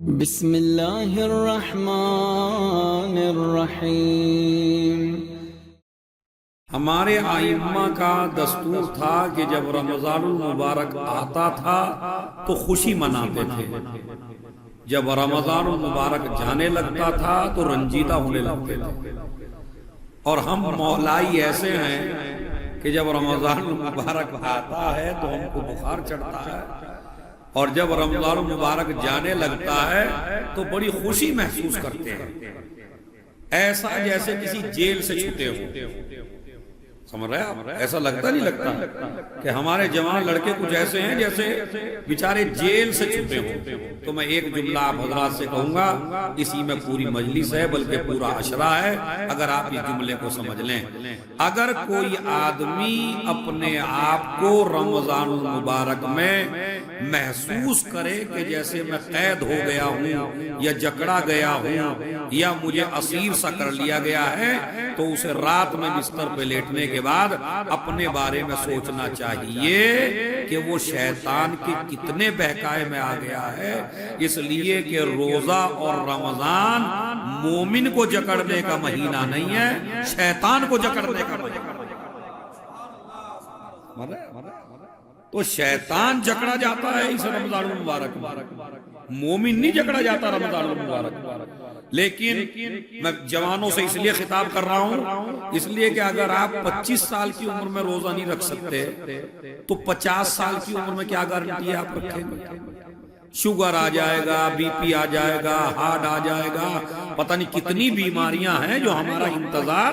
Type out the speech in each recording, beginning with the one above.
بسم اللہ الرحمن الرحیم۔ ہمارے ائمہ کا دستور تھا کہ جب رمضان المبارک آتا تھا تو خوشی مناتے تھے، جب رمضان المبارک جانے لگتا تھا تو رنجیدہ ہونے لگتے تھے۔ اور ہم مولائی ایسے ہیں کہ جب رمضان المبارک آتا ہے تو ہم کو بخار چڑھتا ہے، اور جب رمضان المبارک جانے لگتا ہے تو بڑی خوشی محسوس کرتے ہیں، ایسا جیسے کسی جیل سے چھوٹے ہوں۔ سمجھ رہے ہیں؟ ایسا لگتا نہیں لگتا کہ ہمارے جوان لڑکے کچھ ایسے ہیں جیسے بیچارے جیل سے چھوٹے ہوں۔ تو میں ایک جملہ آپ حضرات سے کہوں گا، اسی میں پوری مجلس ہے بلکہ پورا عشرہ ہے، اگر آپ اس جملے کو سمجھ لیں۔ اگر کوئی آدمی اپنے آپ کو رمضان المبارک میں محسوس کرے کہ جیسے میں قید ہو گیا ہوں یا جکڑا گیا ہوں یا مجھے اسیر سا کر لیا گیا ہے، تو اسے رات میں بستر پہ لیٹنے کے بعد اپنے بارے میں سوچنا چاہیے کہ وہ شیطان کے کتنے بہکائے میں آ گیا ہے، اس لیے کہ روزہ اور رمضان مومن کو جکڑنے کا مہینہ نہیں ہے، شیطان کو جکڑنے کا مہینہ۔ تو شیطان جکڑا جاتا ہے اس رمضان المبارک میں، مومن نہیں جکڑا جاتا رمضان المبارک۔ لیکن میں جوانوں سے اس لیے خطاب کر رہا ہوں، اس لیے کہ اگر آپ 25 سال کی عمر میں روزہ نہیں رکھ سکتے تو 50 سال کی عمر میں کیا گارنٹی ہے آپ رکھیں گے؟ شوگر آ جائے گا، بی پی آ جائے گا، ہارٹ آ جائے گا، پتہ نہیں کتنی بیماریاں ہیں جو ہمارا انتظار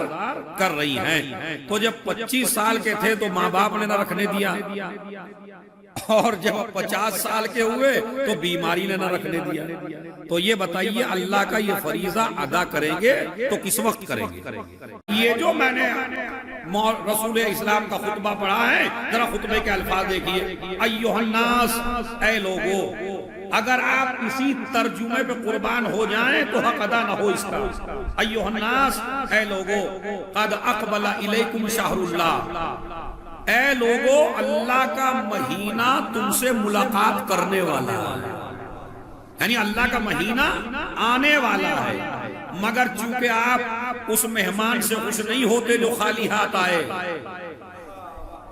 کر رہی ہیں۔ تو جب 25 سال کے تھے تو ماں باپ نے نہ رکھنے دیا، اور جب 50 سال کے ہوئے تو بیماری نے نہ رکھنے دیا۔ تو یہ بتائیے اللہ کا یہ فریضہ ادا کریں گے تو کس وقت کریں گے؟ یہ جو میں نے رسول اسلام کا خطبہ پڑھا ہے، ذرا خطبے کے الفاظ دیکھیے۔ ایھا الناس، اے لوگو، اگر آپ اسی ترجمے پہ قربان ہو جائیں تو حق ادا نہ ہو اس کا۔ ایھا الناس، اے لوگو، قد اقبل الیکم شہر اللہ، اے لوگو اللہ کا مہینہ تم سے ملاقات کرنے والا ہے، یعنی اللہ کا مہینہ آنے والا ہے، مگر چونکہ آپ اس مہمان سے خوش نہیں ہوتے جو خالی ہاتھ آئے،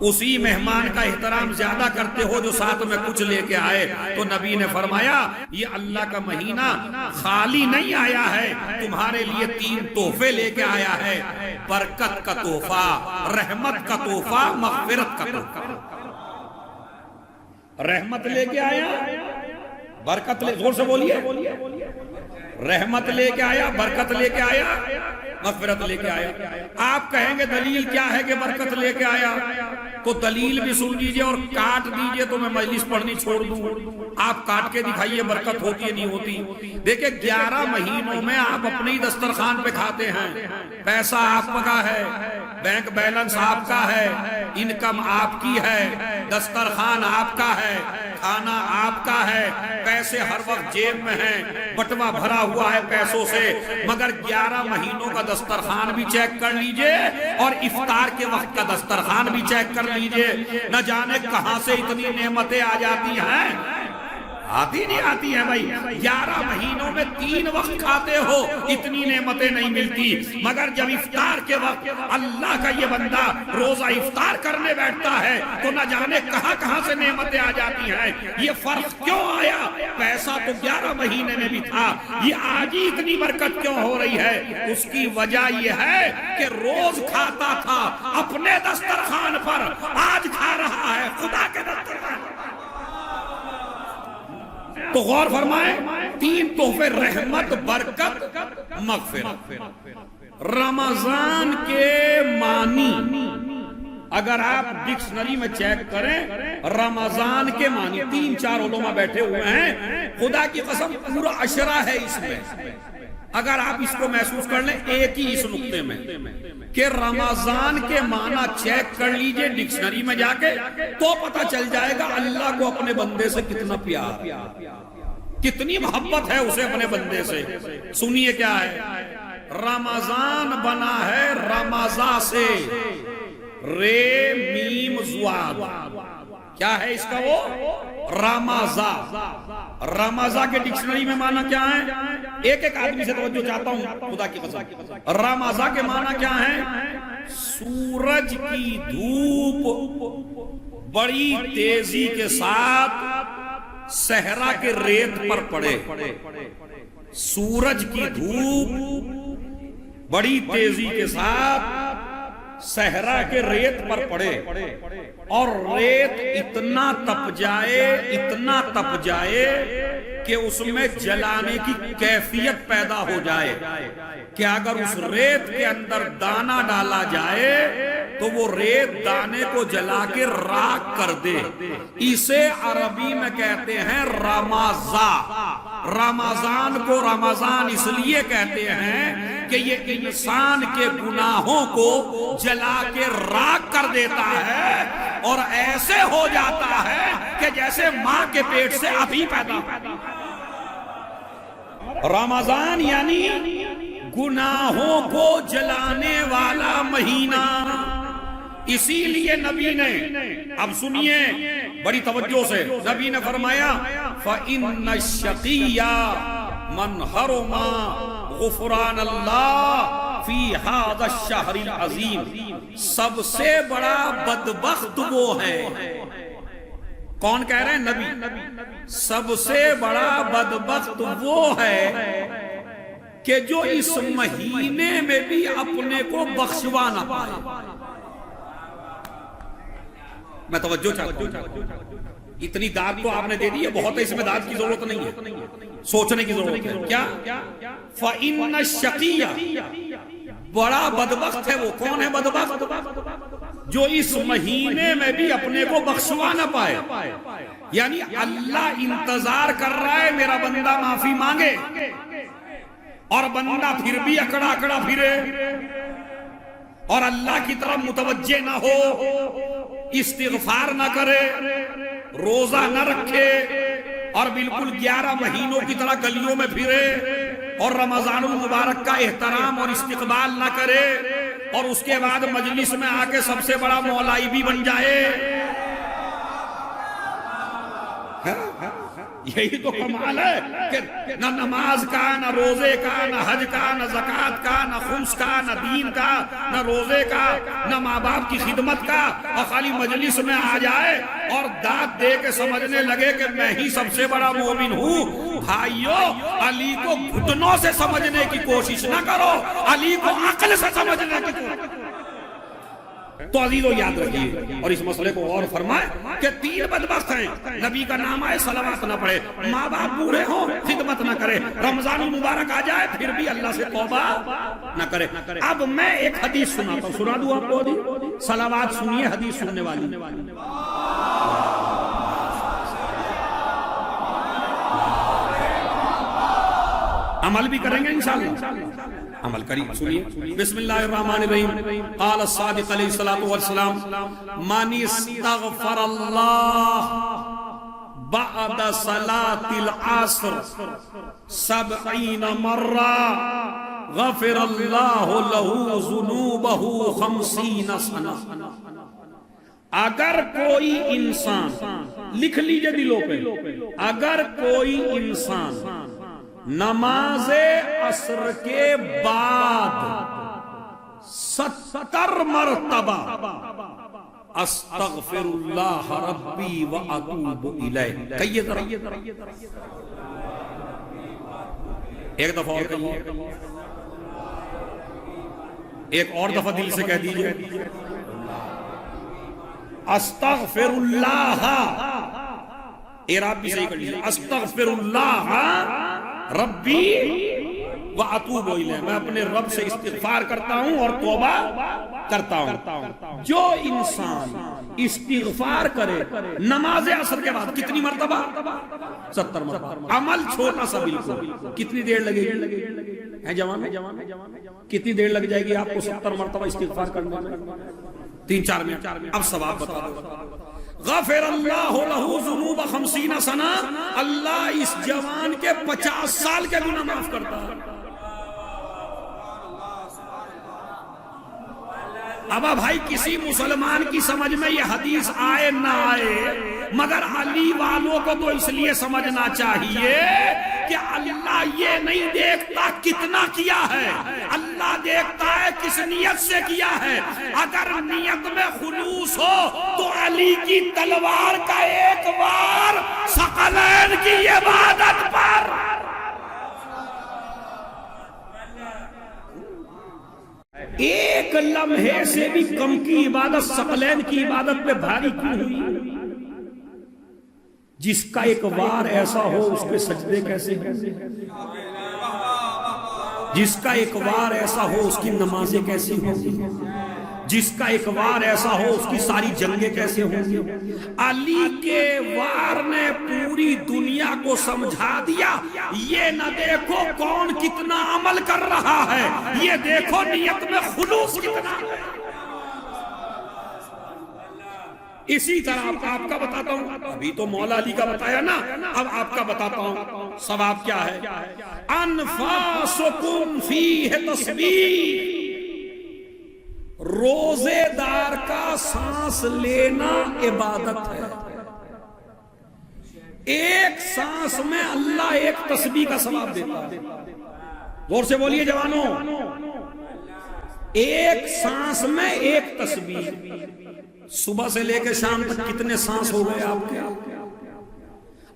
اسی مہمان کا احترام زیادہ کرتے ہو جو ساتھ میں کچھ لے کے آئے۔ تو نبی نے فرمایا یہ اللہ کا مہینہ خالی نہیں آیا ہے، تمہارے لیے 3 تحفے لے کے آیا ہے، برکت کا تحفہ، رحمت کا تحفہ، مغفرت کا تحفہ۔ رحمت لے کے آیا، برکت لے، زور سے بولیے، رحمت لے کے آیا، برکت لے کے آیا، مغفرت لے کے آیا۔ آپ کہیں گے دلیل کیا ہے کہ برکت لے کے آیا؟ تو دلیل بھی سن لیجئے اور کاٹ دیجئے تو میں مجلس پڑھنی چھوڑ دوں۔ آپ کاٹ کے دکھائیے برکت ہوتی ہے نہیں ہوتی۔ دیکھیں 11 مہینوں میں آپ اپنی دسترخوان پہ کھاتے ہیں، پیسہ آپ کا ہے، بینک بیلنس آپ کا ہے، انکم آپ کی ہے، دسترخوان آپ کا ہے، کھانا آپ کا ہے، پیسے ہر وقت جیب میں ہیں، بٹوا بھرا ہوا ہے پیسوں سے، مگر 11 مہینوں کا دسترخوان بھی چیک کر لیجئے اور افطار کے وقت کا دسترخوان بھی چیک کر لیجئے، نہ جانے کہاں سے اتنی نعمتیں آ جاتی ہیں۔ آتی نہیں آتی ہیں بھائی، 11 مہینوں میں 3 وقت کھاتے ہو اتنی نعمتیں نہیں ملتی، مگر جب افطار کے وقت اللہ کا یہ بندہ روزہ افطار کرنے بیٹھتا ہے تو نہ جانے کہاں کہاں سے نعمتیں آ جاتی ہیں۔ یہ فرق کیوں آیا؟ پیسہ تو 11 مہینے میں بھی تھا، یہ آج ہی اتنی برکت کیوں ہو رہی ہے؟ اس کی وجہ یہ ہے کہ روز کھاتا تھا اپنے دسترخوان پر، آج کھا رہا ہے خدا کے دسترخوان پر۔ تو غور فرمائیں، 3 تحفے، رحمت، برکت، مغفرت۔ رمضان کے معنی اگر آپ ڈکشنری میں چیک کریں، رمضان کے معنی 3-4 علماء بیٹھے ہوئے ہیں، خدا کی قسم پورا عشرہ ہے اس میں۔ اگر آپ اس کو محسوس کر لیں ایک ہی اس نقطے میں کہ رمضان کے معنی چیک کر لیجئے ڈکشنری میں جا کے، تو پتہ چل جائے گا اللہ کو اپنے بندے سے کتنا پیار، کتنی محبت ہے اسے اپنے بندے سے۔ سنیے کیا ہے، رمضان بنا ہے رمضا سے، رے میم زواد، کیا ہے اس کا وہ؟ رمضا، رمضا کے ڈکشنری میں معنی کیا ہے؟ ایک ایک آدمی سے توجہ چاہتا ہوں خدا کی قسم۔ رمضا کے معنی کیا ہے؟ سورج کی دھوپ بڑی تیزی کے ساتھ صحرا کے ریت پر پڑے، سورج کی دھوپ بڑی تیزی کے ساتھ صحرا کے ریت پر پڑے اور ریت اتنا تپ جائے، اتنا تپ جائے کہ اس میں جلانے کی کیفیت پیدا ہو جائے کہ اگر اس ریت کے اندر دانہ ڈالا جائے تو وہ ریت دانے کو جلا کے راکھ کر دے۔ اسے عربی میں کہتے ہیں رمضا۔ رمضان کو رمضان اس لیے کہتے ہیں کہ یہ انسان کے گناہوں کو جلا کے راکھ کر دیتا ہے اور ایسے ہو جاتا ہے کہ جیسے ماں کے پیٹ سے ابھی پیدا۔ رمضان یعنی گناہوں کو جلانے والا مہینہ۔ اسی لیے نبی نے، اب سنیے بڑی توجہ سے، نبی نے فرمایا فَإِنَّ الشَّقِيَّ مَنْ حَرَمَ غُفْرَانَ اللَّهِ فِي هَذَا الشَّهْرِ الْعَظِيمِ۔ سب سے بڑا بدبخت وہ ہے، کون کہہ رہے ہیں؟ نبی۔ سب سے بڑا بدبخت وہ ہے کہ جو اس مہینے میں بھی اپنے کو بخشوا نہ پائے۔ میں توجہ چاہتا ہوں، اتنی داد تو آپ نے دے دی ہے، بہت ہے، اس میں داد کی ضرورت نہیں ہے، سوچنے کی ضرورت ہے۔ کیا؟ فَإِنَّ الشَّقِيَّ، بڑا بدبخت ہے وہ۔ کون ہے بدبخت؟ جو اس مہینے میں بھی اپنے کو بخشوا نہ پائے۔ یعنی اللہ انتظار کر رہا ہے میرا بندہ معافی مانگے، اور بندہ پھر بھی اکڑا اکڑا پھرے اور اللہ کی طرف متوجہ نہ ہو، استغفار نہ کرے، روزہ نہ رکھے، اور بالکل 11 مہینوں کی طرح گلیوں میں پھرے اور رمضان المبارک کا احترام اور استقبال نہ کرے، اور اس کے بعد مجلس میں آ کے سب سے بڑا مولائی بھی بن جائے۔ یہی تو کمال ہے کہ نہ نماز کا، نہ روزے کا، نہ حج کا، نہ زکوٰۃ کا، نہ خمس کا، نہ دین کا، نہ روزے کا، نہ ماں باپ کی خدمت کا، اور خالی مجلس میں آ جائے اور داد دے کے سمجھنے لگے کہ میں ہی سب سے بڑا مومن ہوں۔ بھائیو، علی کو گھٹنوں سے سمجھنے کی کوشش نہ کرو، علی کو عقل سے سمجھنے کی کوشش۔ تو عزیزو یاد رکھیے، اور اس مسئلے کو اور فرمائے کہ 3 بدبخت ہیں، نبی کا نام آئے صلوات نہ پڑھے، ماں باپ بوڑھے ہوں خدمت نہ کرے، رمضان المبارک آ جائے پھر بھی اللہ سے توبہ نہ کرے۔ اب میں ایک حدیث سناتا ہوں، سنا دوں آپ کو حدیث؟ صلوات سنیے حدیث سننے والی۔ عمل بھی کریں گے انشاءاللہ، عمل کریں، سنیے۔ بسم اللہ الرحمن الرحیم۔ قال الصادق علیہ الصلوۃ والسلام من استغفر اللہ بعد صلاة العصر 70 مرہ غفر اللہ له ذنوبہ 50 سنہ۔ اگر کوئی انسان، لکھ لیجئے دلوں پہ، اگر کوئی انسان نماز عصر کے بعد 70 مرتبہ استغفر اللہ ربی و اتوب الیہ، کہیے ذرا ایک دفعہ اور کہیے، ایک اور دفعہ دل سے کہہ دیجئے، استغفر اللہ، اعراب بھی صحیح کر لیجئے، استغفر اللہ ربی و اتوب الیہ، میں اپنے رب سے استغفار کرتا ہوں اور توبہ کرتا ہوں۔ جو انسان استغفار کرے نماز عصر کے بعد کتنی مرتبہ؟ 70 مرتبہ۔ عمل چھوٹا سا بالکل، کتنی دیر لگے گی؟ ہے جوان میں؟ کتنی دیر لگ جائے گی آپ کو 70 مرتبہ استغفار کرنے میں؟ 3-4 منٹ۔ اب ثواب بتا دو۔ غفر اللہ لہ ذنوب 50 سنہ، اللہ اس جوان کے 50 سال کے گناہ معاف کرتا ہے۔ اب بھائی کسی مسلمان کی سمجھ میں یہ حدیث آئے نہ آئے، مگر علی والوں کو تو اس لیے سمجھنا چاہیے کہ اللہ یہ نہیں دیکھتا کتنا کیا ہے، اللہ دیکھتا ہے کس نیت سے کیا ہے۔ اگر نیت میں خلوص ہو تو علی کی تلوار کا ایک وار ثقلین کی عبادت پر، ایک لمحے سے بھی کم کی عبادت ثقلین کی عبادت پہ بھاری کیوں ہوئی؟ جس کا ایک وار ایسا ہو اس پہ سجدے کیسے ہوں؟ جس کا ایک وار ایسا ہو اس کی نمازیں کیسی ہوں؟ جس کا ایک وار ایسا ہو اس کی ساری جنگیں کیسے ہوں؟ علی کے وار نے پوری دنیا کو سمجھا دیا، یہ نہ دیکھو کون کتنا عمل کر رہا ہے، یہ دیکھو نیت میں خلوص کتنا ہے۔ اسی طرح آپ کا بتاتا ہوں، ابھی تو مولا علی کا بتایا نا، اب آپ کا بتاتا ہوں ثواب کیا ہے۔ انفاسکم فیہ تسبیح، روزے دار کا سانس لینا عبادت ہے۔ ایک سانس میں اللہ ایک تسبیح کا ثواب دیتا ہے۔ غور سے بولیے جوانوں، ایک سانس میں ایک تسبیح۔ صبح سے لے کے شام تک کتنے سانس ہو گئے آپ کے؟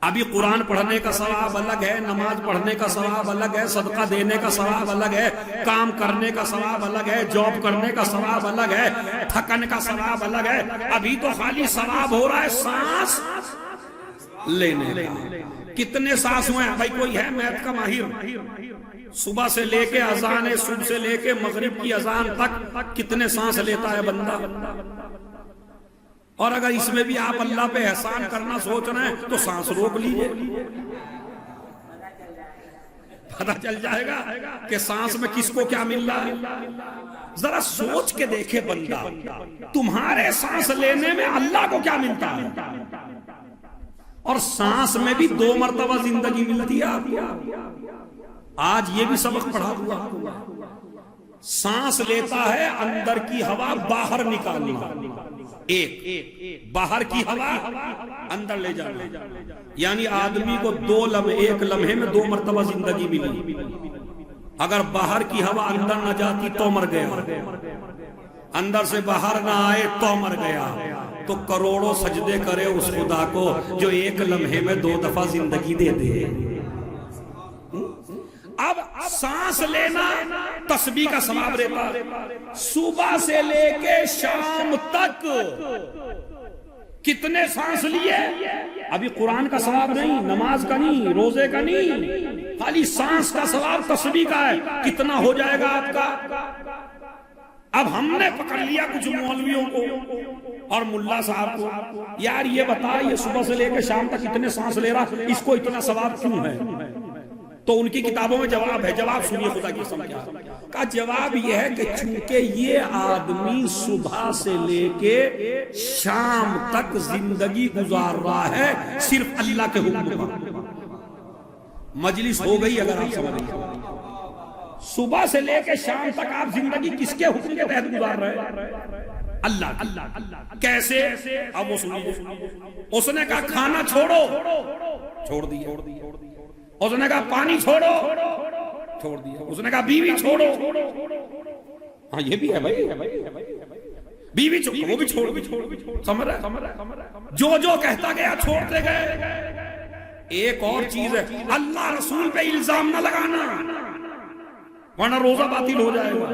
ابھی قرآن پڑھنے کا ثواب الگ ہے، نماز پڑھنے کا ثواب الگ ہے، صدقہ دینے کا ثواب الگ ہے، کام کرنے کا ثواب الگ ہے، جاب کرنے کا ثواب الگ ہے، تھکن کا ثواب الگ ہے۔ ابھی تو خالی ثواب ہو رہا ہے سانس لینے کا۔ کتنے سانس ہوئے ہیں بھائی؟ کوئی ہے میتھ کا ماہر؟ صبح سے لے کے اذان صبح سے لے کے مغرب کی اذان تک کتنے سانس لیتا ہے بندہ؟ اور اگر اس میں بھی آپ اللہ پہ احسان کرنا سوچ رہے ہیں تو سانس روک لیجئے، پتہ چل جائے گا کہ سانس میں کس کو کیا مل رہا ہے۔ ذرا سوچ کے دیکھے بندہ، تمہارے سانس لینے میں اللہ کو کیا ملتا ہے؟ اور سانس میں بھی 2 مرتبہ زندگی ملتی ہے آپ کو۔ آج یہ بھی سبق پڑھا دوں آپ کو، سانس لیتا ہے اندر کی ہوا باہر نکالنا، ایک باہر کی ہوا اندر لے جانا، یعنی آدمی کو ایک لمحے میں 2 مرتبہ زندگی ملی۔ اگر باہر کی ہوا اندر نہ جاتی تو مر گیا، اندر سے باہر نہ آئے تو مر گیا۔ تو کروڑوں سجدے کرے اس خدا کو جو ایک لمحے میں 2 دفعہ زندگی دے دے۔ اب سانس لینا تسبیح کا ثواب دیتا ہے۔ صبح سے لے کے شام تک کتنے سانس لیے؟ ابھی قرآن کا ثواب نہیں، نماز کا نہیں، روزے کا نہیں، خالی سانس کا ثواب تسبیح کا ہے۔ کتنا ہو جائے گا آپ کا؟ اب ہم نے پکڑ لیا کچھ مولویوں کو اور ملا صاحب کو، یار یہ بتا یہ صبح سے لے کے شام تک کتنے سانس لے رہا، اس کو اتنا ثواب کیوں ہے؟ تو ان کی کتابوں میں جواب ہے، جواب سنیے خدا کی قسم کیا کا جواب یہ ہے کہ چونکہ یہ آدمی صبح سے لے کے شام تک زندگی گزار رہا ہے صرف اللہ کے حکم پر۔ مجلس ہو گئی اگر آپ سمجھ گئے، صبح سے لے کے شام تک آپ زندگی کس کے حکم کے تحت گزار رہے ہیں؟ اللہ۔ کیسے؟ اب وہ سنیے، اس نے کہا کھانا چھوڑو، چھوڑ دیا۔ اس نے کہا پانی چھوڑو، چھوڑ دیا۔ اس نے کہا بیوی چھوڑو، ہاں یہ بھی ہے بھائی، بیوی چھوڑو، وہ بھی چھوڑو، سمجھ رہے؟ جو کہتا گیا چھوڑتے گئے۔ ایک اور چیز ہے، اللہ رسول پہ الزام نہ لگانا ورنہ روزہ باطل ہو جائے گا۔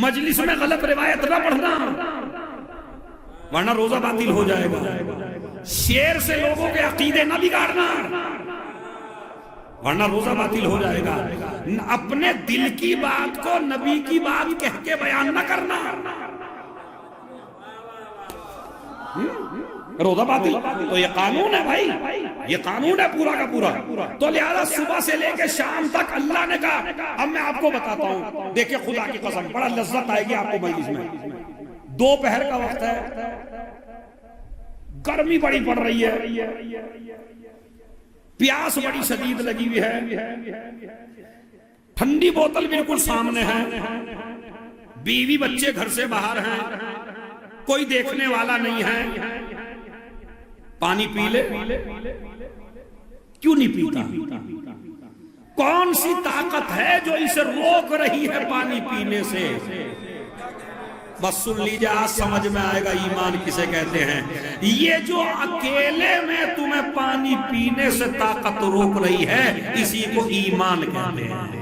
مجلس میں غلط روایت نہ پڑھنا ورنہ روزہ باطل ہو جائے گا۔ شعر سے لوگوں کے عقیدے نہ بگاڑنا ورنہ روزہ باطل ہو جائے گا۔ اپنے دل کی بات کو نبی کی بات کہہ کے بیان نہ کرنا، روزہ باطل۔ تو یہ قانون ہے بھائی، یہ قانون ہے پورا کا پورا۔ تو لہذا صبح سے لے کے شام تک اللہ نے کہا۔ اب میں آپ کو بتاتا ہوں، دیکھیں خدا کی قسم بڑا لذت آئے گی آپ کو مجلس میں۔ دوپہر کا وقت ہے، گرمی بڑی پڑ رہی ہے، پیاس بڑی شدید لگی ہوئی ہے، ٹھنڈی بوتل بالکل سامنے ہے، بیوی بچے گھر سے باہر ہیں، کوئی دیکھنے والا نہیں ہے، پانی پی لے، کیوں نہیں پیتا؟ کون سی طاقت ہے جو اسے روک رہی ہے پانی پینے سے؟ بس سن لیجیے، آج سمجھ میں آئے گا ایمان کسے کہتے ہیں۔ یہ جو اکیلے میں تمہیں پانی پینے سے طاقت روک رہی ہے، اسی کو ایمان کہتے ہیں۔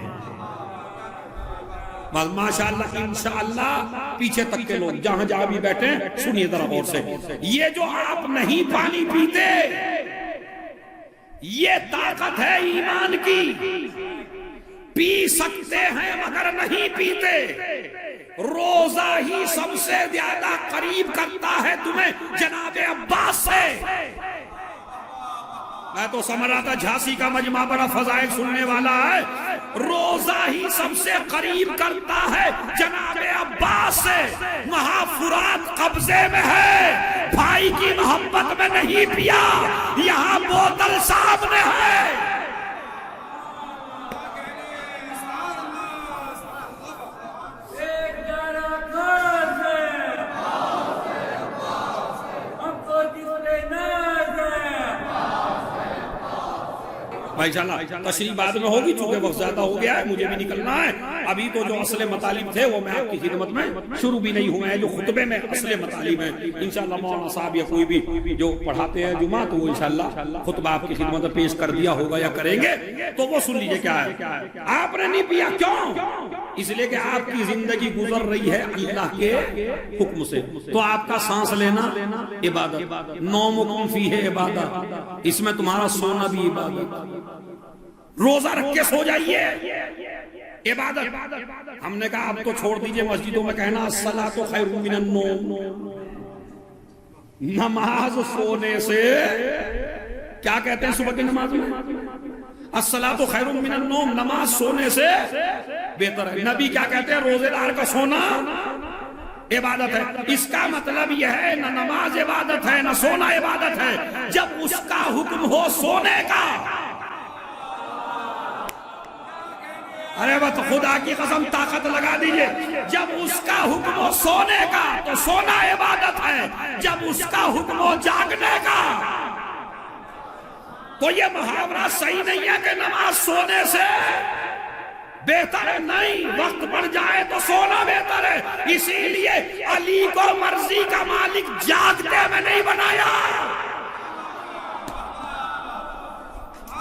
بس ماشاءاللہ انشاءاللہ پیچھے تک کے لوگ جہاں جہاں بھی بیٹھے سنیے ذرا غور سے، یہ جو آپ نہیں پانی پیتے، یہ طاقت ہے ایمان کی۔ پی سکتے ہیں مگر نہیں پیتے۔ روزہ ہی سب سے زیادہ قریب کرتا ہے تمہیں جناب عباس سے۔ میں تو سمجھ رہا تھا جھانسی کا مجمع بڑا فضائل سننے والا ہے، روزہ ہی سب سے قریب کرتا ہے جناب عباس سے۔ وہاں فرات قبضے میں ہے، بھائی کی محبت میں نہیں پیا، یہاں بوتل سامنے ہے۔ بھائی چلا تشریح بعد میں ہوگی، چونکہ وقت زیادہ ہو گیا ہے، مجھے بھی نکلنا ہے۔ ابھی تو جو اصل مطالب تھے وہ میں آپ کی خدمت میں شروع بھی نہیں ہوئے ہیں، جو خطبے میں اصل مطالب ہیں۔ انشاءاللہ مولانا صاحب یا کوئی بھی جو پڑھاتے ہیں جمعہ، تو وہ انشاءاللہ خطبہ آپ کی خدمت میں پیش کر دیا ہوگا یا کریں گے، تو وہ سن لیجئے کیا ہے۔ آپ نے نہیں پیا، کیوں؟ اس لیے کہ آپ کی زندگی گزر رہی ہے اللہ کے حکم سے، تو آپ کا سانس لینا عبادت، نومکم فیہ عبادت، اس میں تمہارا سونا بھی عبادت۔ روزہ رکھ کے سو جائیے، عبادت۔ ہم نے کہا اب تو چھوڑ دیجئے مسجدوں میں کہنا الصلاۃ خیر من النوم، نماز سونے سے، کیا کہتے ہیں صبح کی نماز میں؟ الصلاۃ خیر من النوم، نماز سونے سے بہتر ہے۔ نبی کیا کہتے ہیں؟ روزے دار کا سونا عبادت ہے۔ اس کا مطلب یہ ہے نہ نماز عبادت ہے نہ سونا عبادت ہے جب اس کا حکم ہو سونے کا۔ ارے بس خدا کی قسم طاقت لگا دیجئے، جب اس کا حکم ہو سونے کا تو سونا عبادت ہے، جب اس کا حکم ہو جاگنے کا تو یہ محاورہ صحیح نہیں ہے کہ نماز سونے سے بہتر ہے، نہیں، وقت پڑ جائے تو سونا بہتر ہے۔ اسی لیے علی کو مرضی کا مالک جاگتے میں نہیں بنایا۔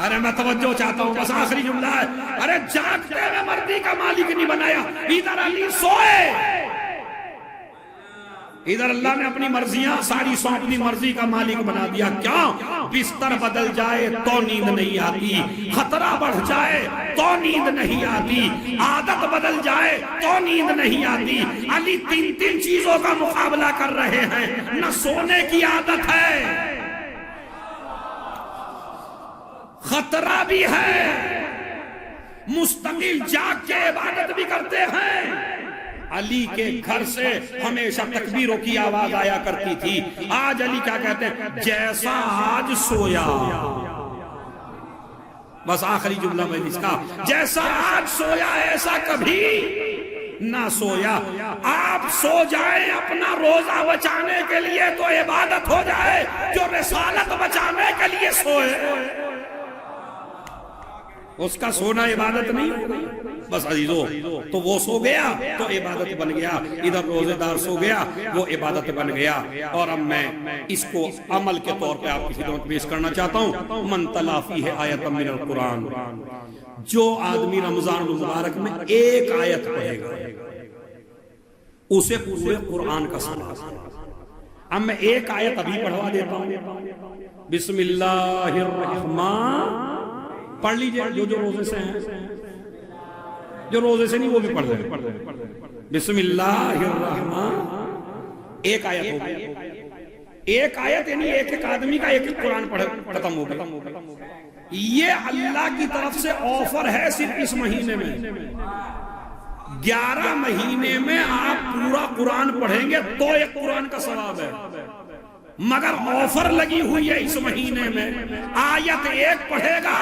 ارے میں توجہ چاہتا ہوں، بس آخری جملہ ہے، ارے جاگتے میں مرضی کا مالک نہیں بنایا۔ ادھر علی سوئے، ادھر اللہ نے اپنی مرضیاں ساری سو اپنی مرضی کا مالک بنا دیا۔ کیا؟ بستر بدل جائے تو نیند نہیں آتی، خطرہ بڑھ جائے تو نیند نہیں آتی، عادت بدل جائے تو نیند نہیں آتی۔ علی تین چیزوں کا مقابلہ کر رہے ہیں، نہ سونے کی عادت ہے، خطرہ بھی ہے، مستقل جاگ کے عبادت بھی کرتے ہیں۔ علی کے گھر سے ہمیشہ تکبیروں کی آواز آیا کرتی تھی۔ آج علی کیا کہتے ہیں؟ جیسا آج سویا، بس آخری جملہ میں اس کا، جیسا آج سویا ایسا کبھی نہ سویا۔ آپ سو جائیں اپنا روزہ بچانے کے لیے تو عبادت ہو جائے، جو رسالت بچانے کے لیے سوئے اس کا سونا عبادت نہیں۔ بس عزیزو، تو وہ سو گیا تو عبادت بن گیا، ادھر روزے دار سو گیا وہ عبادت بن گیا۔ اور اب میں اس کو عمل کے طور پہ آپ کی خدمت پیش کرنا چاہتا ہوں۔ من تلا فیہ آیۃ من القرآن، جو آدمی رمضان المبارک میں ایک آیت پڑھے گا اسے پورے قرآن کا ثواب۔ اب میں ایک آیت ابھی پڑھوا دیتا ہوں، بسم اللہ الرحمن، پڑھ لیجئے جو روزے سے ہیں، جو روزے سے نہیں وہ بھی پڑھ لیں۔ بسم اللہ الرحمن، ایک آیت ہوگی، ایک آیت یعنی ایک آدمی کا ایک قرآن ختم ہو گیا۔ یہ اللہ کی طرف سے آفر ہے صرف اس مہینے میں۔ 11 مہینے میں آپ پورا قرآن پڑھیں گے تو ایک قرآن کا ثواب ہے، مگر آفر لگی ہوئی ہے اس مہینے میں، آیت ایک پڑھے گا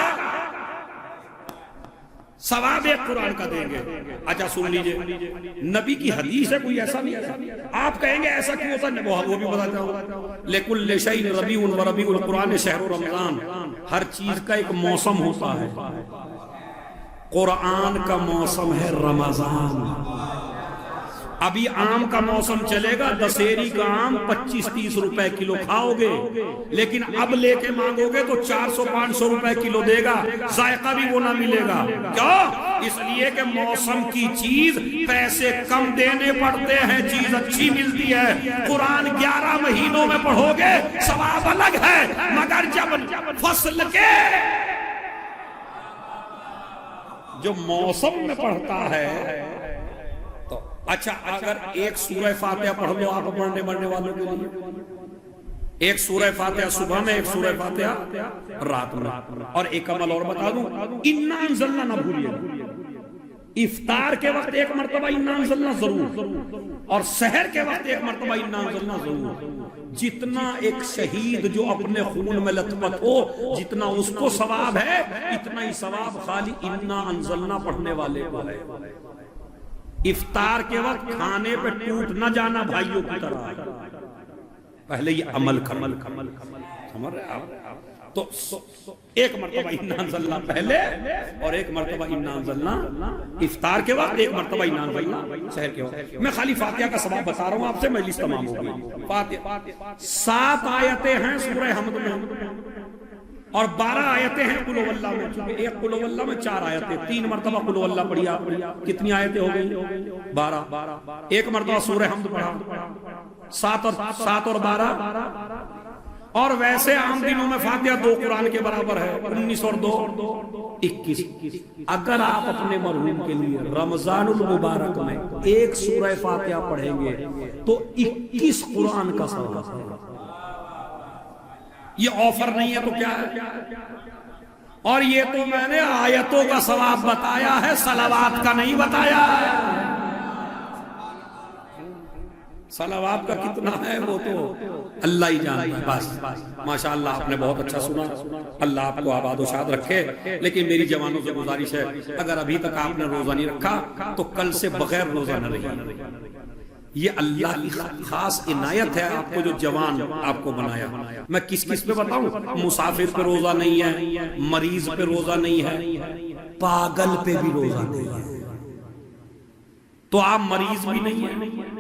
ثواب ایک قرآن کا دیں گے. اچھا سن لیجئے، نبی کی حدیث ہے کوئی ایسا نہیں ہے. آپ کہیں گے ایسا کیوں ہوتا ہے، وہ بھی بتاتا ہوں. لِكُلِّ شَيْءٍ رَبِيعٌ وَرَبِيعُ الْقُرْآنِ شَهْرُ رمضان. ہر چیز کا ایک موسم ہوتا ہے. قرآن کا موسم ہے رمضان. ابھی آم کا موسم چلے گا، دسہری کا آم 25-30 روپے کلو کھاؤ گے، لیکن اب لے کے مانگو گے تو 400-500 روپے کلو دے گا، ذائقہ بھی وہ نہ ملے گا. کیوں؟ اس لیے کہ موسم کی چیز پیسے کم دینے پڑتے ہیں، چیز اچھی ملتی ہے. قرآن 11 مہینوں میں پڑھو گے ثواب الگ ہے، مگر جب فصل کے جو موسم میں پڑھتا ہے. اچھا اگر ایک سورہ فاتحہ پڑھ لو آپ پڑھنے بڑھنے والوں کے لیے، ایک سورہ فاتحہ صبح میں، ایک سورہ فاتحہ رات میں. اور ایک عمل اور بتا دوں، انا انزلنا نہ بھولیے. افطار کے وقت ایک مرتبہ انا انزلنا ضرور، اور سحر کے وقت ایک مرتبہ انا انزلنا ضرور. جتنا ایک شہید جو اپنے خون میں لت پت ہو، جتنا اس کو ثواب ہے، اتنا ہی ثواب خالی انا انزلنا پڑھنے والے کو ہے. افطار کے وقت کھانے پہ ٹوٹ نہ جانا بھائیوں کی طرح، پہلے یہ عمل سمجھ رہے آپ؟ تو ایک مرتبہ انا انزلنا پہلے، اور ایک مرتبہ انا انزلنا افطار کے وقت، ایک مرتبہ انا انزلنا سحر کے وقت. میں خالی فاتحہ کا ثواب بتا رہا ہوں آپ سے، مجلس تمام ہو گئی. فاتحہ 7 آیتیں ہیں سورہ حمد میں، اور 12 آیتیں ہیں قل هو اللہ میں. ایک قل هو اللہ میں 4 آیتیں، 3 مرتبہ قل هو اللہ پڑھی آپ نے، کتنی آیتیں ہو گئی؟ 12. ایک مرتبہ سورہ حمد پڑھا، 7 اور 12. اور ویسے عام دنوں میں فاتحہ 2 قرآن کے برابر ہے، 19 اور 2 21. اگر آپ اپنے مرحوم کے لیے رمضان المبارک میں ایک سورہ فاتحہ پڑھیں گے تو 21 قرآن کا ثواب ہے. یہ آفر نہیں ہے تو کیا ہے؟ اور یہ تو میں نے آیتوں کا ثواب بتایا ہے، صلوات کا نہیں بتایا ہے. صلوات کا کتنا ہے وہ تو اللہ ہی جانتا ہے. بس ماشاءاللہ آپ نے بہت اچھا سنا، اللہ آپ کو آباد و شاد رکھے. لیکن میری جوانوں سے گزارش ہے، اگر ابھی تک آپ نے روزہ نہیں رکھا تو کل سے بغیر روزہ نہ رہیے. یہ اللہ کی خاص عنایت ہے آپ کو جو جوان آپ کو بنایا. میں کس پہ بتاؤں؟ مسافر پہ روزہ نہیں ہے، مریض پہ روزہ نہیں ہے، پاگل پہ بھی روزہ نہیں ہے. تو آپ مریض بھی نہیں ہیں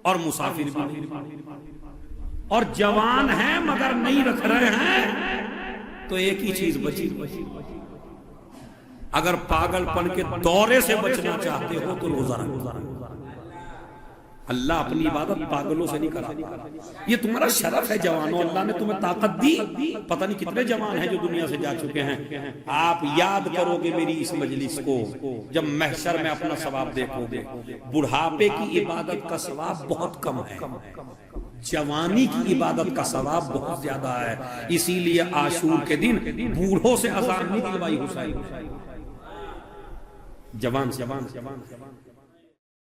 اور مسافر بھی نہیں، اور جوان ہیں مگر نہیں رکھ رہے ہیں، تو ایک ہی چیز بچی. اگر پاگل پن کے دورے سے بچنا چاہتے ہو تو روزہ رکھو. اللہ اپنی عبادت پاگلوں سے نہیں کراتا. یہ تمہارا شرف ہے جوانوں، اللہ نے تمہیں طاقت دی. پتہ نہیں کتنے جوان ہیں جو دنیا سے جا چکے ہیں. آپ یاد کرو گے میری اس مجلس کو جب محشر میں اپنا ثواب دیکھو گے. بڑھاپے کی عبادت کا ثواب بہت کم ہے، جوانی کی عبادت کا ثواب بہت زیادہ ہے. اسی لیے عاشور کے دن بوڑھوں سے اذان نہیں دلوائی حسین، جوان